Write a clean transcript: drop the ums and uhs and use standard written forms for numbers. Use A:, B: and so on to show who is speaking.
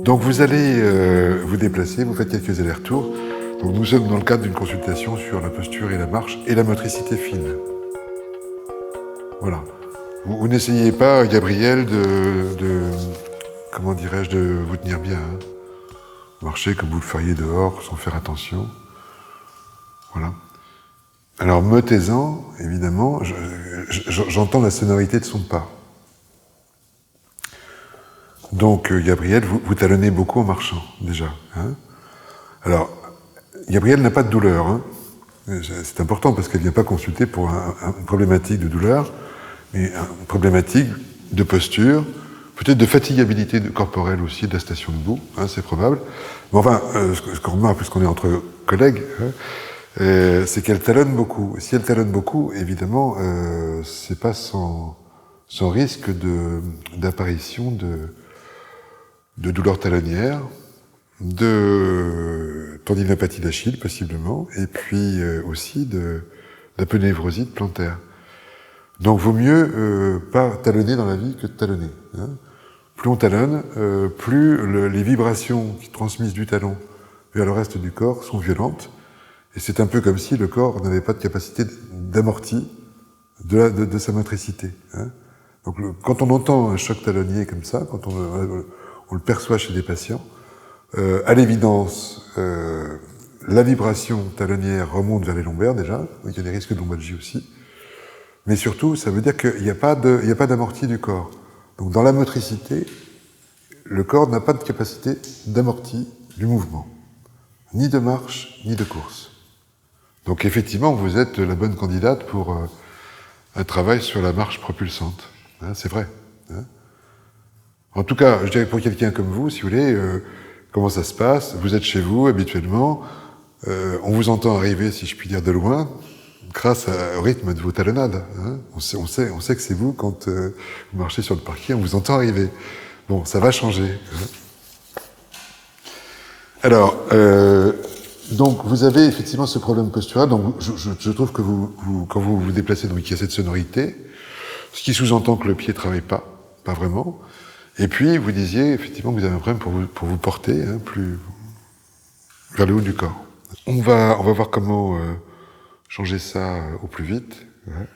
A: Donc vous allez vous déplacer, vous faites quelques allers-retours. Donc nous sommes dans le cadre d'une consultation sur la posture et la marche et la motricité fine. Voilà. Vous n'essayez pas, Gabriel, comment dirais-je, de vous tenir bien. Hein. Marcher comme vous le feriez dehors, sans faire attention. Voilà. Alors me taisant, évidemment, j'entends la sonorité de son pas. Donc Gabriel, vous talonnez beaucoup en marchant, déjà. Hein. Alors, Gabriel n'a pas de douleur. Hein. C'est important parce qu'elle ne vient pas consulter pour une problématique de douleur, mais une problématique de posture, peut-être de fatigabilité corporelle aussi, de la station debout, hein, c'est probable. Mais enfin, ce qu'on remarque, puisqu'on est entre collègues, hein, c'est qu'elle talonne beaucoup. Et si elle talonne beaucoup, évidemment, c'est pas sans risque d'apparition de douleurs talonnières, de tendinopathie d'Achille possiblement, et puis aussi d'aponevrosite plantaire. Donc vaut mieux pas talonner dans la vie que de talonner. Hein. Plus on talonne, plus les vibrations qui transmises du talon vers le reste du corps sont violentes, et c'est un peu comme si le corps n'avait pas de capacité d'amorti de sa motricité. Hein. Donc quand on entend un choc talonnier comme ça, quand on le perçoit chez des patients, à l'évidence, la vibration talonnière remonte vers les lombaires déjà, donc il y a des risques de lombalgie aussi, mais surtout, ça veut dire qu'il n'y a pas d'amorti du corps. Donc dans la motricité, le corps n'a pas de capacité d'amorti du mouvement, ni de marche, ni de course. Donc effectivement, vous êtes la bonne candidate pour un travail sur la marche propulsante. Hein, c'est vrai. Hein. En tout cas, je dirais pour quelqu'un comme vous, si vous voulez, comment ça se passe? Vous êtes chez vous habituellement, on vous entend arriver, si je puis dire, de loin, grâce au rythme de vos talonnades. Hein. On sait que c'est vous quand vous marchez sur le parquet, on vous entend arriver. Bon, ça va changer. Hein. Alors, donc vous avez effectivement ce problème postural. Donc je trouve que quand vous vous déplacez, donc il y a cette sonorité, ce qui sous-entend que le pied travaille pas vraiment. Et puis, vous disiez, effectivement, que vous avez un problème pour vous porter, hein, plus vers le haut du corps. On va voir comment changer ça au plus vite. Ouais.